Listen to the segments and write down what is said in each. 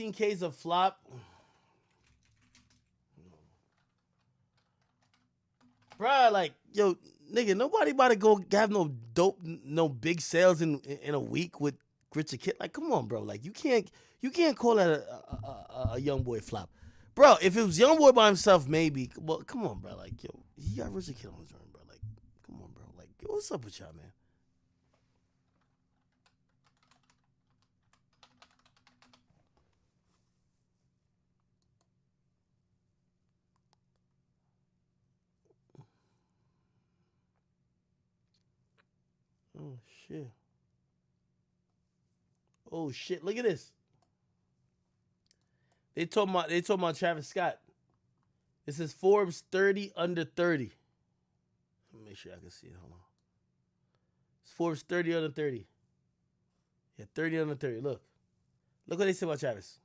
15K's a flop. Bruh, like, yo, nigga, nobody about to go have no dope, no big sales in a week with Richard Kidd. Like, come on, bro. Like, you can't call that a young boy flop, bro. If it was young boy by himself, maybe. Well, come on, bro. Like, yo, he got Richard Kidd on his joint, bro. Like, come on, bro. Like, yo, what's up with y'all, man? Oh shit. Oh shit. Look at this. They told my Travis Scott. This is Forbes 30 under 30. Let me make sure I can see it. Hold on. It's Forbes 30 under 30. Yeah, 30 under 30. Look. Look what they say about Travis.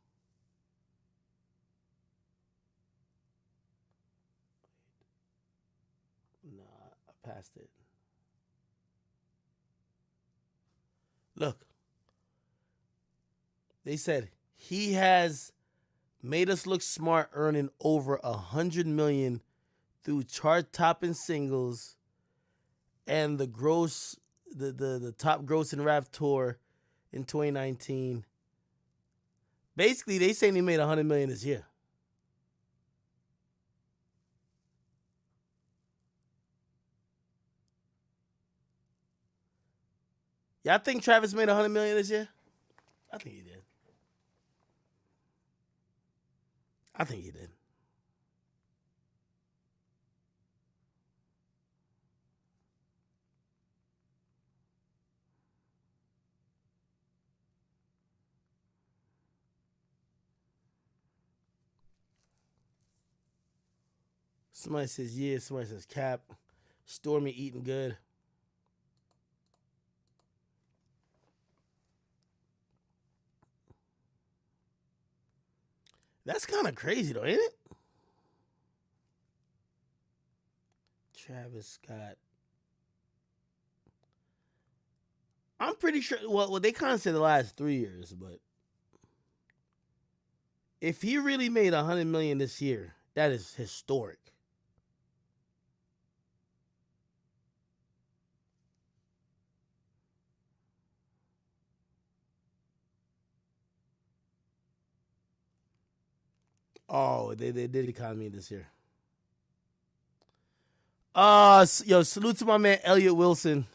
Nah, I passed it. Look. They said he has made us look smart, earning over 100 million through chart topping singles and the top grossing rap tour in 2019. Basically, they saying he made 100 million this year. Y'all think Travis made 100 million this year? I think he did. I think he did. Somebody says yeah. Somebody says cap. Stormy eating good. That's kind of crazy though, ain't it? Travis Scott. I'm pretty sure. Well, they kind of said the last 3 years, but if he really made 100 million this year, that is historic. Oh, they did economy this year. Yo, salute to my man Elliot Wilson.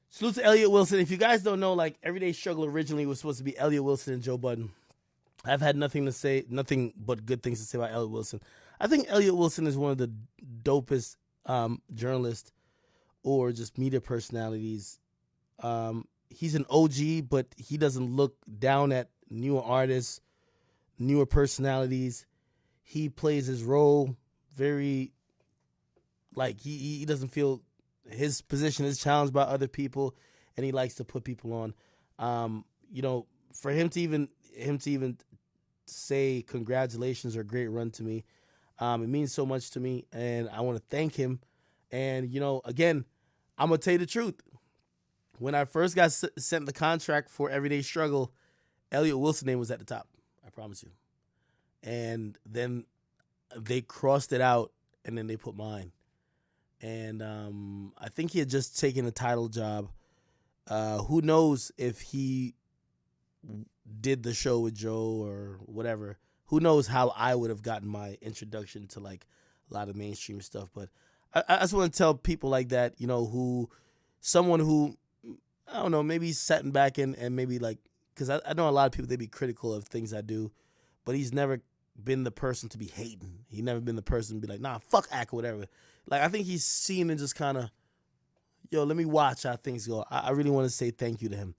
Salute to Elliot Wilson. If you guys don't know, like Everyday Struggle originally was supposed to be Elliot Wilson and Joe Budden. I've had nothing to say, nothing but good things to say about Elliot Wilson. I think Elliot Wilson is one of the dopest journalists or just media personalities. He's an OG, but he doesn't look down at newer artists, newer personalities. He plays his role very like he doesn't feel his position is challenged by other people, and he likes to put people on. For him to even say congratulations or great run to me, it means so much to me, and I want to thank him. And again, I'm gonna tell you the truth. When I first got sent the contract for Everyday Struggle, Elliot Wilson name was at the top. I promise you. And then they crossed it out, and then they put mine. And I think he had just taken a title job. Who knows if he did the show with Joe or whatever. Who knows how I would have gotten my introduction to like a lot of mainstream stuff. But I just want to tell people like that, someone who, I don't know, maybe he's sitting back and maybe like, because I know a lot of people, they be critical of things I do, but he's never been the person to be hating. He never been the person to be like, nah, fuck Ack or whatever. Like, I think he's seen and just kind of, yo, let me watch how things go. I really want to say thank you to him.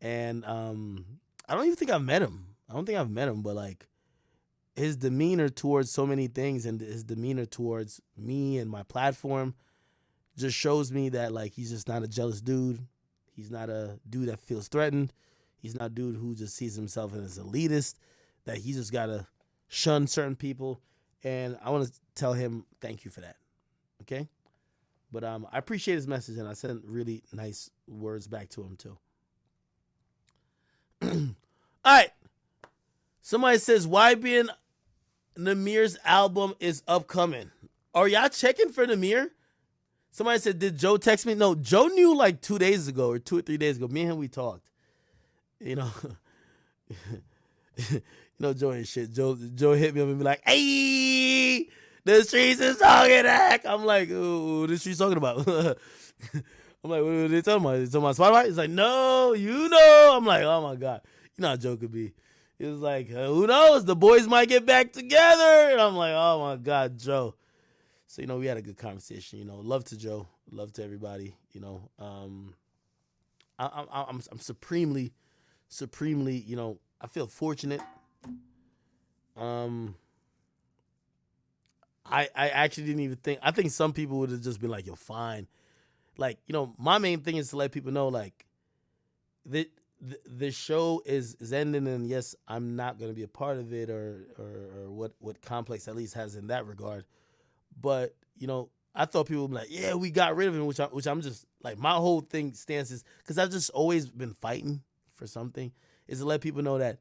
And I don't even think I've met him. I don't think I've met him, but like his demeanor towards so many things and his demeanor towards me and my platform just shows me that like he's just not a jealous dude. He's not a dude that feels threatened. He's not a dude who just sees himself as elitist, that he just gotta shun certain people. And I want to tell him thank you for that. Okay? But I appreciate his message, and I sent really nice words back to him too. All right. Somebody says YBN Namir's album is upcoming. Are y'all checking for Namir? Somebody said, did Joe text me? No, Joe knew like 2 days ago or 2 or 3 days ago. Me and him, we talked. You know, Joe ain't shit. Joe hit me up and be like, hey, the streets is talking back. I'm like, ooh, the streets talking about? I'm like, what are they talking about? They talking about Spotify? He's like, no, you know. I'm like, oh my God. You know how Joe could be. He was like, who knows? The boys might get back together. And I'm like, oh my God, Joe. So, we had a good conversation. Love to Joe. Love to everybody. I'm supremely, I feel fortunate. I actually didn't even think. I think some people would have just been like, "You're fine." Like, my main thing is to let people know, like, the show is ending, and yes, I'm not going to be a part of it, or what Complex at least has in that regard. But I thought people would be like, "Yeah, we got rid of him," which I'm just like, my whole thing stance is, because I've just always been fighting for something, is to let people know that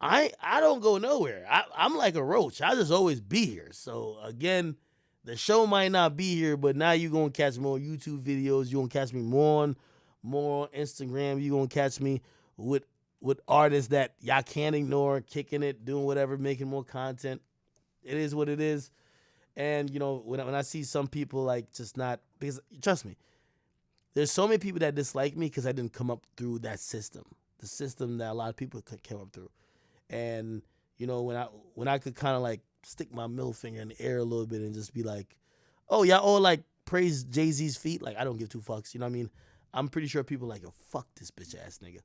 I don't go nowhere. I'm like a roach. I just always be here. So again, the show might not be here, but now you're gonna catch more YouTube videos. You're gonna catch me more on Instagram. You're gonna catch me with artists that y'all can't ignore, kicking it, doing whatever, making more content. It is what it is. And when I see some people like just not, because trust me, there's so many people that dislike me because I didn't come up through that system, the system that a lot of people came up through. And when I could kind of like stick my middle finger in the air a little bit and just be like, oh, y'all all like praise Jay-Z's feet, like I don't give two fucks. You know what I mean? I'm pretty sure people are like, yo, fuck this bitch ass nigga.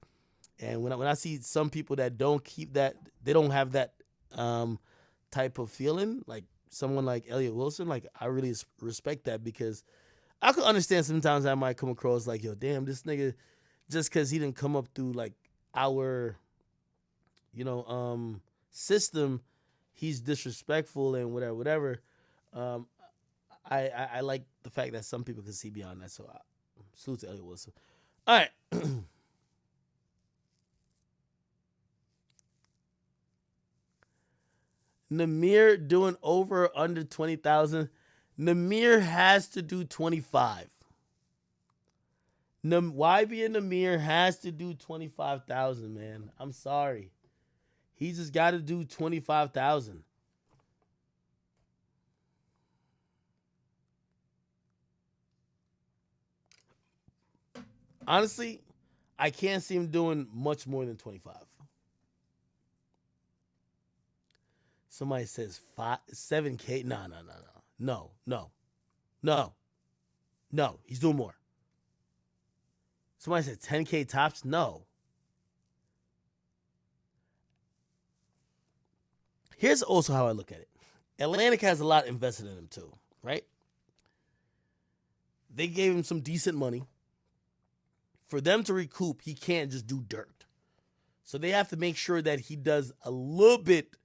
And when I see some people that don't keep that, they don't have that type of feeling, like someone like Elliott Wilson, like I really respect that, because I could understand sometimes I might come across like, yo, damn, this nigga, just because he didn't come up through like our system, he's disrespectful and whatever. I like the fact that some people can see beyond that. So salute to Elliott Wilson. All right. Namir doing over or under 20,000. Namir has to do 25. YB and Namir has to do 25,000, man. I'm sorry. He just got to do 25,000. Honestly, I can't see him doing much more than 25. Somebody says 7K. No. He's doing more. Somebody said 10K tops. No. Here's also how I look at it. Atlantic has a lot invested in him too, right? They gave him some decent money. For them to recoup, he can't just do dirt. So they have to make sure that he does a little bit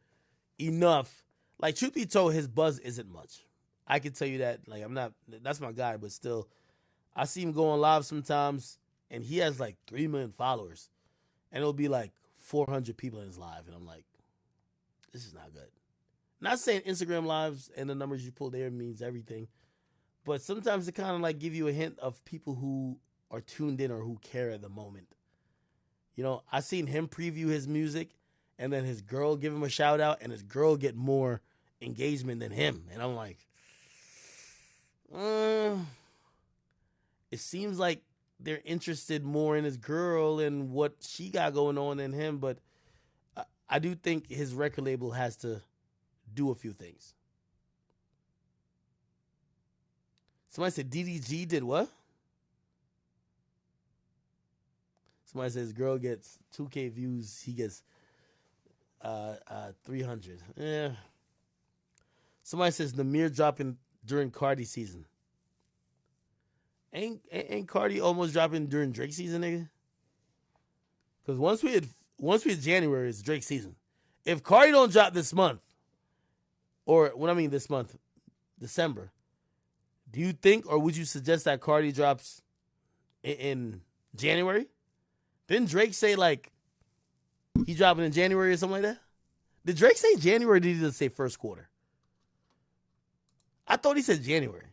enough. Like, truth be told, his buzz isn't much. I can tell you that. Like, that's my guy, but still, I see him going live sometimes, and he has like 3 million followers. And it'll be like 400 people in his live. And I'm like, this is not good. Not saying Instagram lives and the numbers you pull there means everything, but sometimes it kind of like give you a hint of people who are tuned in or who care at the moment. I seen him preview his music, and then his girl give him a shout out, and his girl get more engagement than him. And I'm like, it seems like they're interested more in his girl and what she got going on than him. But I do think his record label has to do a few things. Somebody said DDG did what? Somebody says girl gets 2K views, he gets 300. Yeah. Somebody says Namir dropping during Cardi season. Ain't Cardi almost dropping during Drake season, nigga? Because once we hit January, it's Drake season. If Cardi don't drop this month, or when I mean this month, December, do you think or would you suggest that Cardi drops in January? Didn't Drake say like he dropping in January or something like that? Did Drake say January or did he just say first quarter? I thought he said January.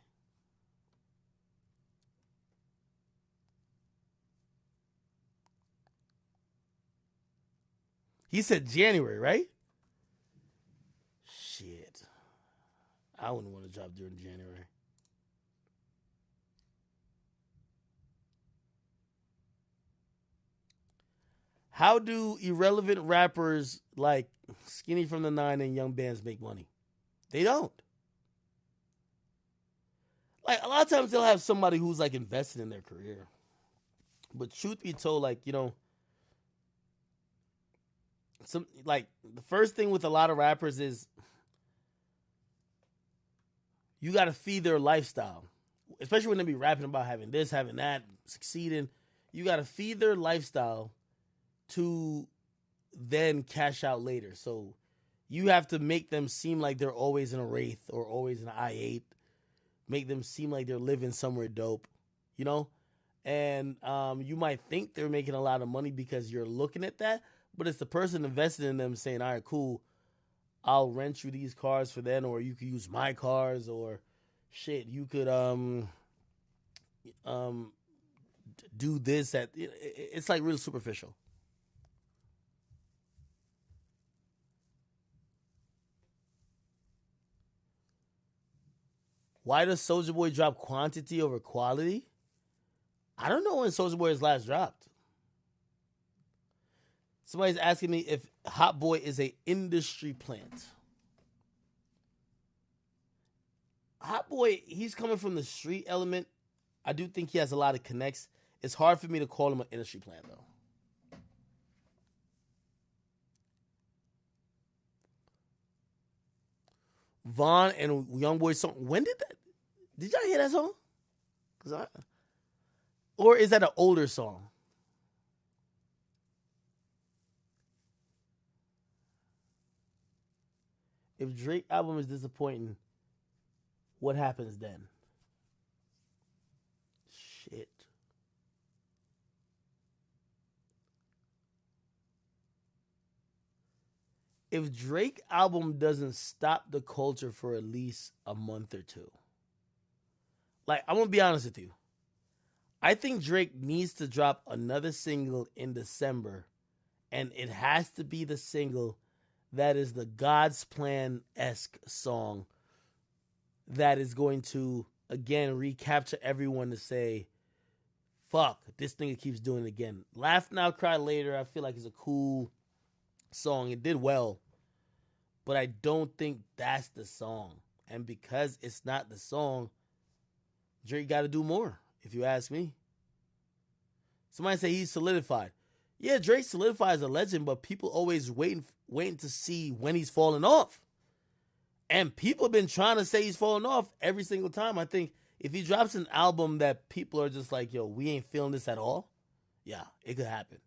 He said January, right? Shit. I wouldn't want to drop during January. How do irrelevant rappers like Skinny from the Nine and Young Bands make money? They don't. Like a lot of times they'll have somebody who's like invested in their career. But truth be told, like, some like the first thing with a lot of rappers is you gotta feed their lifestyle. Especially when they be rapping about having this, having that, succeeding. You gotta feed their lifestyle to then cash out later. So you have to make them seem like they're always in a Wraith or always in an I-8. Make them seem like they're living somewhere dope, you know? And you might think they're making a lot of money because you're looking at that, but it's the person invested in them saying, all right, cool, I'll rent you these cars for then, or you could use my cars, or shit, you could do this. It's like really superficial. Why does Soulja Boy drop quantity over quality? I don't know when Soulja Boy has last dropped. Somebody's asking me if Hot Boy is a industry plant. Hot Boy, he's coming from the street element. I do think he has a lot of connects. It's hard for me to call him an industry plant, though. Vaughn and Youngboy song. When did that? Did y'all hear that song? Or is that an older song? If Drake album is disappointing, what happens then? Shit. If Drake album doesn't stop the culture for at least a month or two, like I'm gonna be honest with you, I think Drake needs to drop another single in December, and it has to be the single that is the God's Plan esque song that is going to again recapture everyone to say, fuck, this nigga keeps doing it again. Laugh Now, Cry Later, I feel like is a cool song. It did well, but I don't think that's the song. And because it's not the song, Drake got to do more, if you ask me. Somebody say he's solidified. Yeah, Drake solidified as a legend, but people always waiting to see when he's falling off. And people have been trying to say he's falling off every single time. I think if he drops an album that people are just like, yo, we ain't feeling this at all, yeah, it could happen.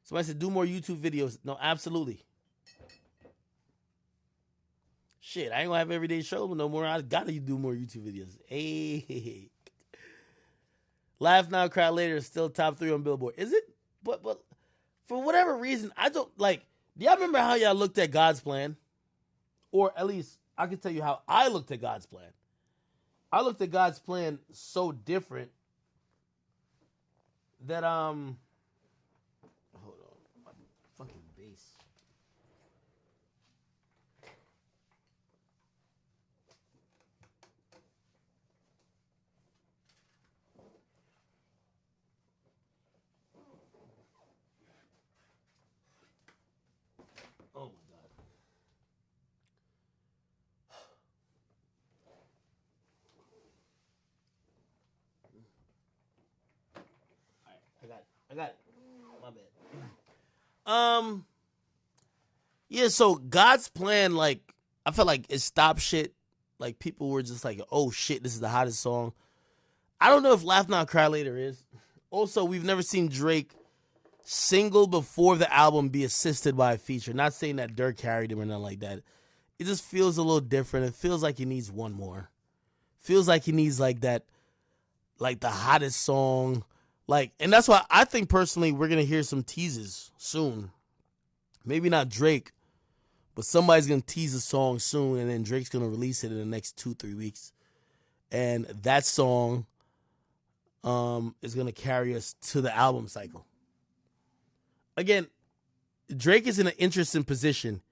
Somebody said, do more YouTube videos. No, absolutely. Shit, I ain't gonna have everyday show no more. I gotta do more YouTube videos. Hey. Laugh Now, Cry Later is still top 3 on Billboard. Is it? But for whatever reason, I don't like. Do y'all remember how y'all looked at God's Plan? Or at least I can tell you how I looked at God's Plan. I looked at God's Plan so different that hold on, my fucking bass. Oh my god. All right, I got it. My bad. Yeah, so God's Plan, like, I felt like it stopped shit. Like, people were just like, oh shit, this is the hottest song. I don't know if Laugh Now, Cry Later is. Also, we've never seen Drake single before the album be assisted by a feature. Not saying that Dirk carried him or nothing like that. It just feels a little different. It feels like he needs one more. Feels like he needs like that, like the hottest song. Like, and that's why I think personally we're gonna hear some teases soon. Maybe not Drake, but somebody's gonna tease a song soon, and then Drake's gonna release it in the next 2-3 weeks. And that song is gonna carry us to the album cycle. Again, Drake is in an interesting position.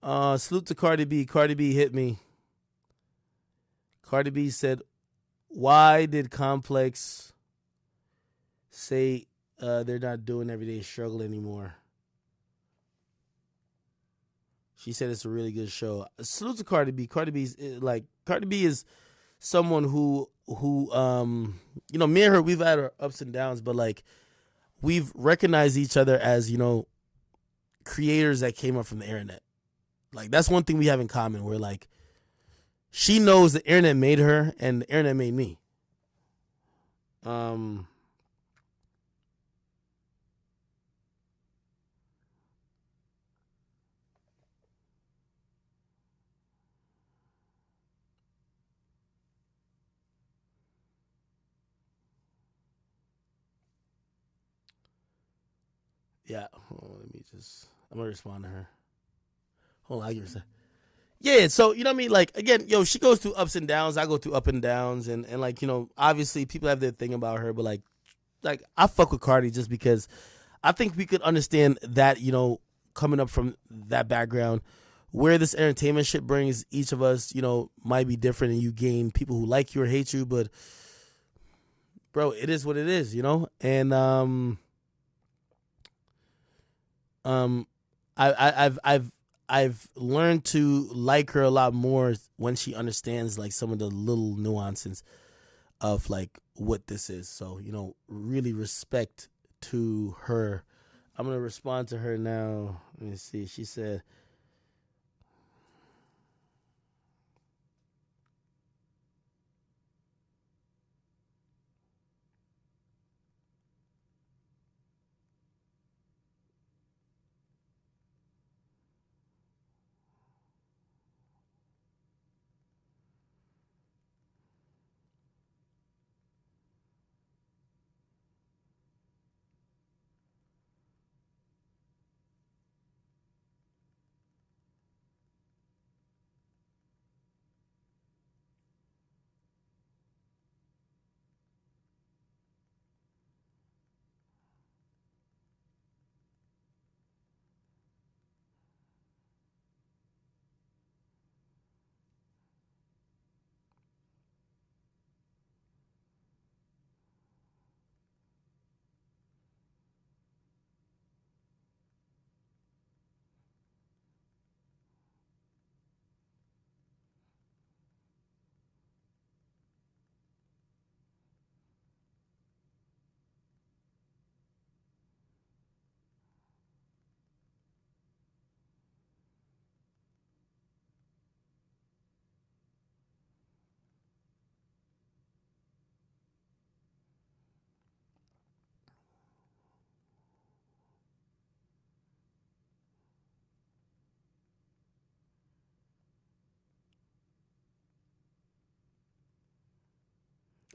Salute to Cardi B. Cardi B hit me. Cardi B said, "Why did Complex say they're not doing Everyday Struggle anymore?" She said it's a really good show. Salute to Cardi B. Cardi B is someone who me and her, we've had our ups and downs, but like we've recognized each other as, creators that came up from the internet. Like that's one thing we have in common. Where like she knows the internet made her and the internet made me. Um yeah, hold on, I'm gonna respond to her. Hold on, I'll give her a second. Yeah, so you know what I mean? Like again, she goes through ups and downs, I go through up and downs, and like, obviously people have their thing about her, but like I fuck with Cardi just because I think we could understand that, coming up from that background, where this entertainment shit brings each of us, might be different, and you gain people who like you or hate you, but bro, it is what it is. And um, I've learned to like her a lot more when she understands like some of the little nuances of like what this is. So really respect to her. I'm gonna respond to her now. Let me see. She said,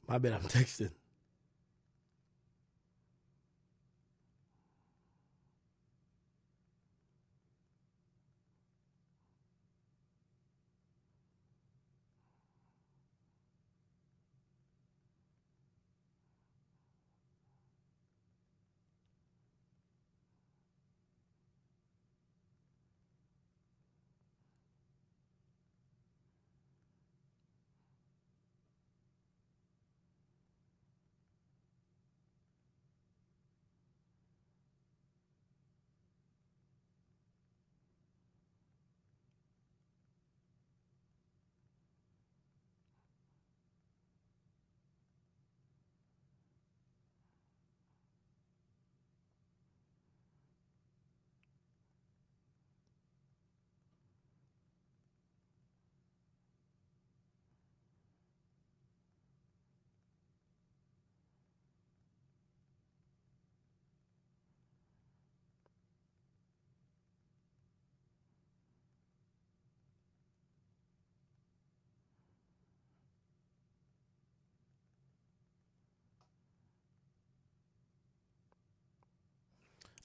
"My bad, I'm texting."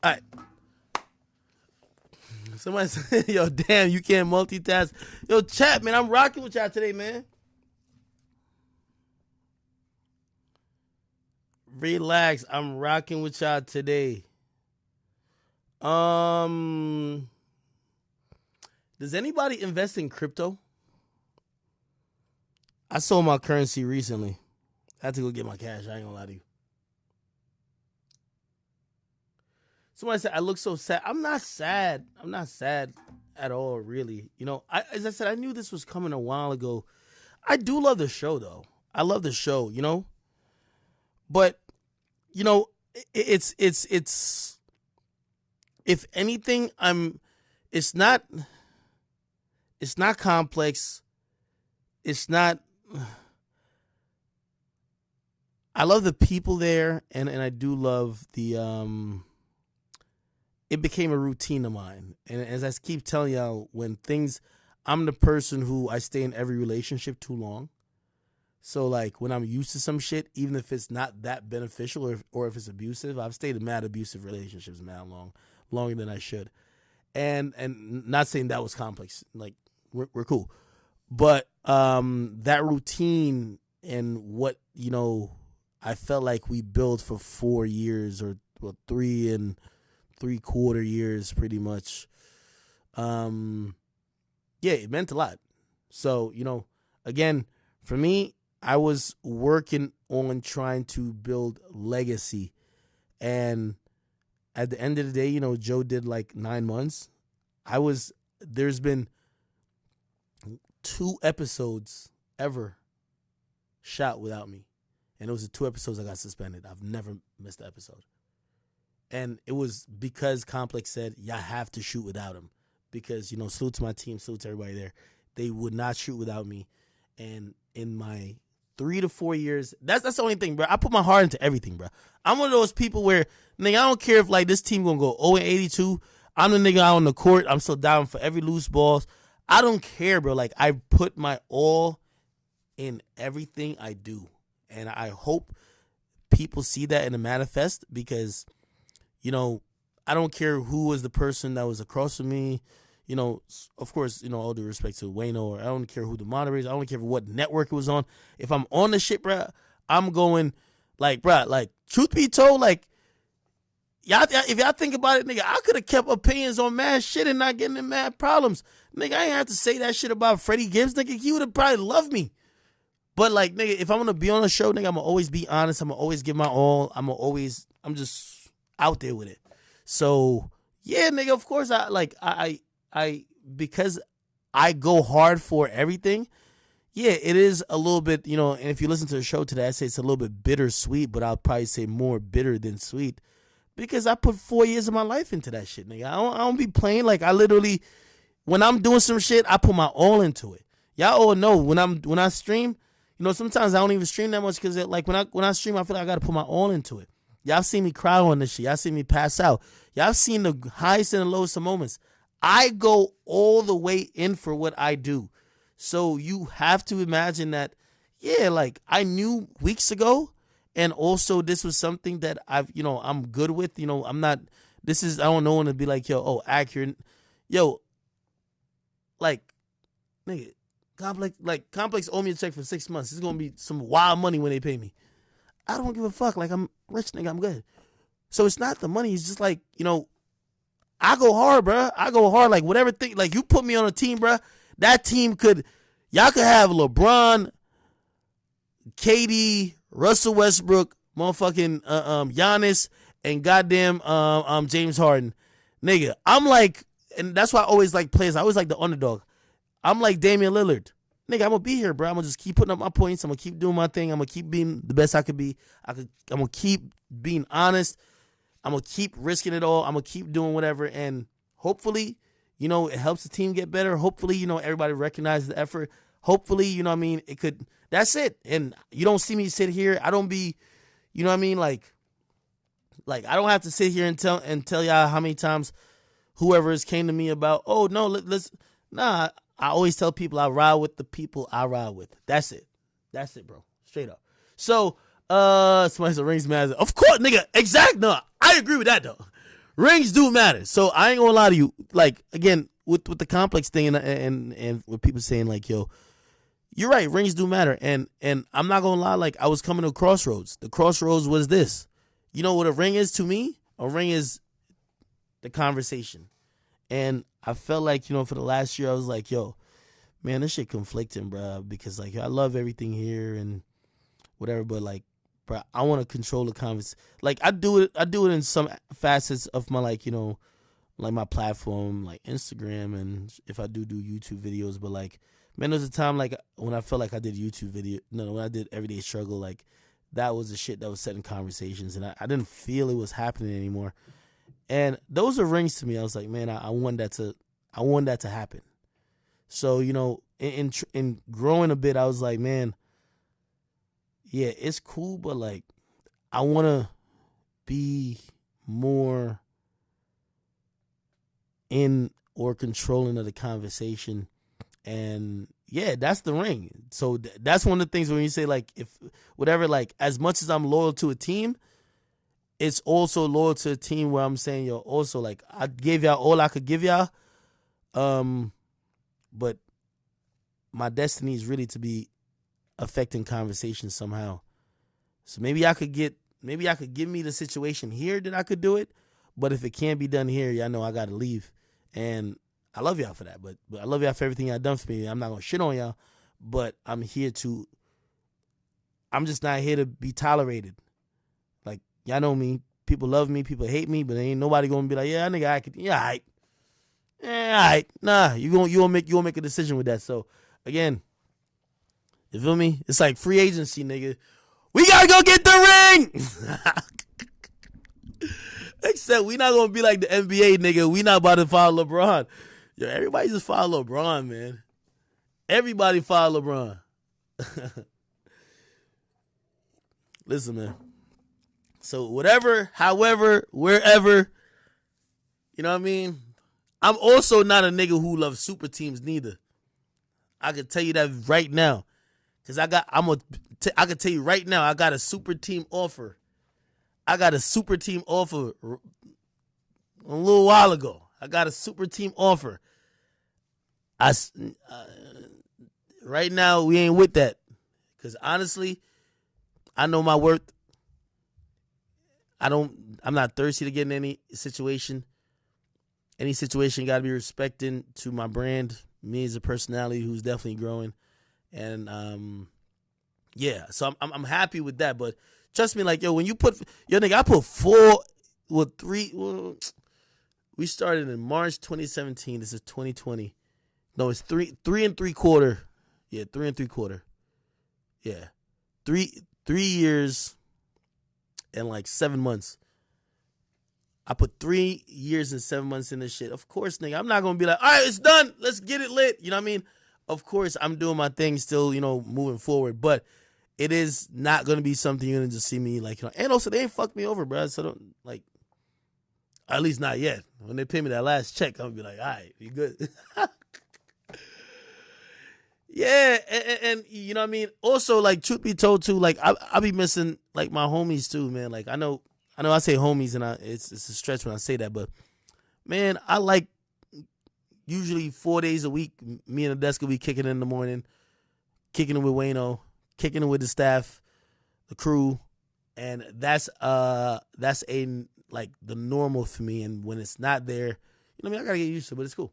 All right. Somebody said, yo, damn, you can't multitask. Yo, chat, man, I'm rocking with y'all today, man. Relax, I'm rocking with y'all today. Does anybody invest in crypto? I sold my currency recently. I had to go get my cash. I ain't gonna lie to you. Somebody said I look so sad. I'm not sad. I'm not sad at all, really. You know, as I said, I knew this was coming a while ago. I do love the show, though. I love the show, you know. But you know, it's if anything, it's not complex. It's not. I love the people there, and I do love the it became a routine of mine. And as I keep telling y'all, I'm the person who I stay in every relationship too long. So like when I'm used to some shit, even if it's not that beneficial or if it's abusive, I've stayed in mad abusive relationships mad longer than I should. And not saying that was complex. Like we're cool. But that routine and what, you know, I felt like we built for 4 years or 3.75 years pretty much. Yeah, it meant a lot. So, you know, again, for me, I was working on trying to build legacy. And at the end of the day, you know, Joe did like 9 months. There's been 2 episodes ever shot without me. And it was the 2 episodes I got suspended. I've never missed an episode. And it was because Complex said, y'all have to shoot without him. Because, you know, salute to my team, salute to everybody there. They would not shoot without me. And in my 3 to 4 years, that's the only thing, bro. I put my heart into everything, bro. I'm one of those people where, nigga, I don't care if, like, this team gonna go 0-82. I'm the nigga out on the court. I'm still down for every loose balls. I don't care, bro. Like, I put my all in everything I do. And I hope people see that in the manifest because, you know, I don't care who was the person that was across from me. You know, of course, you know, all due respect to Wayno, or I don't care who the monitor is. I don't care what network it was on. If I'm on the shit, bro, I'm going, like, bro, like, truth be told, like, y'all, if y'all think about it, nigga, I could have kept opinions on mad shit and not getting in mad problems. Nigga, I ain't have to say that shit about Freddie Gibbs, nigga. He would have probably loved me. But, like, nigga, if I'm going to be on a show, nigga, I'm going to always be honest. I'm going to always give my all. I'm just out there with it. So, yeah, nigga, of course, because I go hard for everything, yeah, it is a little bit, you know, and if you listen to the show today, I say it's a little bit bittersweet, but I'll probably say more bitter than sweet because I put 4 years of my life into that shit, nigga. I don't be playing. Like, I literally, when I'm doing some shit, I put my all into it. Y'all all know when I stream, you know, sometimes I don't even stream that much because, like, when I stream, I feel like I got to put my all into it. Y'all seen me cry on this shit. Y'all seen me pass out. Y'all seen the highest and the lowest of moments. I go all the way in for what I do. So you have to imagine that, yeah, like, I knew weeks ago, and also this was something that I'm good with. You know, I don't know when to be like, yo, accurate. Yo, like, nigga, Complex owe me a check for 6 months. It's going to be some wild money when they pay me. I don't give a fuck. Like, I'm rich, nigga. I'm good. So it's not the money. It's just like, you know, I go hard, bro. I go hard. Like, whatever thing, like, you put me on a team, bro. That team y'all could have LeBron, KD, Russell Westbrook, motherfucking Giannis, and goddamn James Harden. Nigga, I'm like, and that's why I always like players. I always like the underdog. I'm like Damian Lillard. Nigga, I'm going to be here, bro. I'm going to just keep putting up my points. I'm going to keep doing my thing. I'm going to keep being the best I could be. I'm going to keep being honest. I'm going to keep risking it all. I'm going to keep doing whatever. And hopefully, you know, it helps the team get better. Hopefully, you know, everybody recognizes the effort. Hopefully, you know what I mean, that's it. And you don't see me sit here. I don't be, you know what I mean, like I don't have to sit here and tell y'all how many times whoever has came to me about, oh, no, nah. I always tell people I ride with the people I ride with. That's it. That's it, bro. Straight up. So, somebody said rings matter. Of course, nigga. Exact. No, I agree with that, though. Rings do matter. So I ain't gonna lie to you. Like again, with the complex thing and with people saying like, yo, you're right, rings do matter. And I'm not gonna lie, like I was coming to a crossroads. The crossroads was this. You know what a ring is to me? A ring is the conversation. And I felt like, for the last year I was like, yo, man, this shit conflicting, bro. Because like I love everything here and whatever, but like, bro, I want to control the conversation. Like I do it in some facets of my like like my platform, like Instagram, and if I do YouTube videos. But like, man, there's a time like when I felt like I did YouTube video. No, when I did Everyday Struggle, like that was the shit that was setting conversations, and I didn't feel it was happening anymore. And those are rings to me. I was like, man, I want that to happen. So in growing a bit, I was like, man, yeah, it's cool, but like, I want to be more in or controlling of the conversation. And yeah, that's the ring. So that's one of the things when you say like, if whatever, like as much as I'm loyal to a team, it's also loyal to a team where I'm saying, yo, also like I gave y'all all I could give y'all. But my destiny is really to be affecting conversations somehow. So maybe I could give me the situation here that I could do it. But if it can't be done here, y'all know I got to leave. And I love y'all for that. But I love y'all for everything y'all done for me. I'm not going to shit on y'all. But I'm just not here to be tolerated. Like, y'all know me. People love me. People hate me. But ain't nobody going to be like, yeah, nigga, I could, yeah, all right. Yeah, all right. Nah, you gonna make a decision with that. So, again, you feel me? It's like free agency, nigga. We gotta go get the ring. Except we not gonna be like the NBA, nigga. We not about to follow LeBron. Yo, everybody just follow LeBron, man. Everybody follow LeBron. Listen, man. So whatever, however, wherever, you know what I mean? I'm also not a nigga who loves super teams neither. I can tell you that right now. Cause I can tell you right now, I got a super team offer. I got a super team offer a little while ago. I got a super team offer. Right now we ain't with that. Cause honestly, I know my worth. I'm not thirsty to get in any situation. Any situation got to be respecting to my brand, me as a personality who's definitely growing. And yeah, so I'm happy with that. But trust me, like when you put nigga, I put three. Well, we started in March 2017. This is 2020. No, it's 3.75. Yeah, 3.75. Yeah, 3 years and like 7 months. I put 3 years and 7 months in this shit. Of course, nigga, I'm not gonna be like, all right, it's done. Let's get it lit. You know what I mean? Of course, I'm doing my thing still, moving forward. But it is not gonna be something you're gonna just see me like. And also, they ain't fucked me over, bro. So don't like. At least not yet. When they pay me that last check, I'm gonna be like, all right, you good? Yeah, and you know what I mean. Also, like truth be told, too, like I be missing like my homies too, man. Like I know I say homies, and it's a stretch when I say that, but man, I like usually 4 days a week. Me and the desk will be kicking in the morning, kicking it with Wayno, kicking it with the staff, the crew, and that's a like the normal for me. And when it's not there, you know what I mean, I gotta get used to it, but it's cool.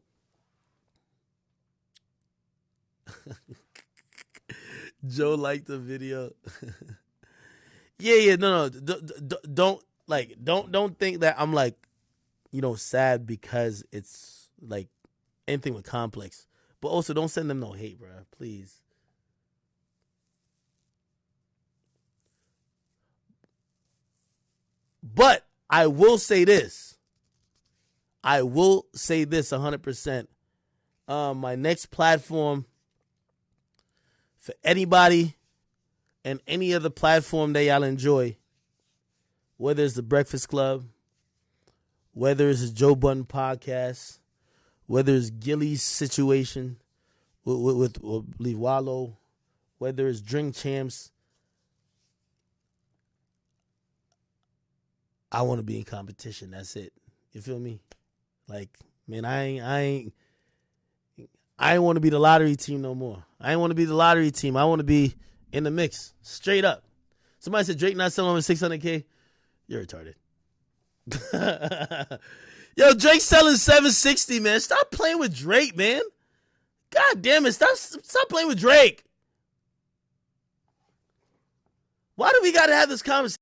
Joe liked the video. Yeah, no, don't think that I'm like, sad because it's like anything with complex. But also, don't send them no hate, bro. Please. But I will say this. 100%. My next platform for anybody and any other platform that y'all enjoy, whether it's the Breakfast Club, whether it's a Joe Budden podcast, whether it's Gilly's situation with Lee Wallow, whether it's Drink Champs, I want to be in competition. That's it. You feel me? Like, man, I ain't want to be the lottery team no more. I ain't want to be the lottery team. I want to be in the mix, straight up. Somebody said Drake not selling over 600K. You're retarded. Yo, Drake selling 760, man. Stop playing with Drake, man. God damn it. Stop playing with Drake. Why do we got to have this conversation?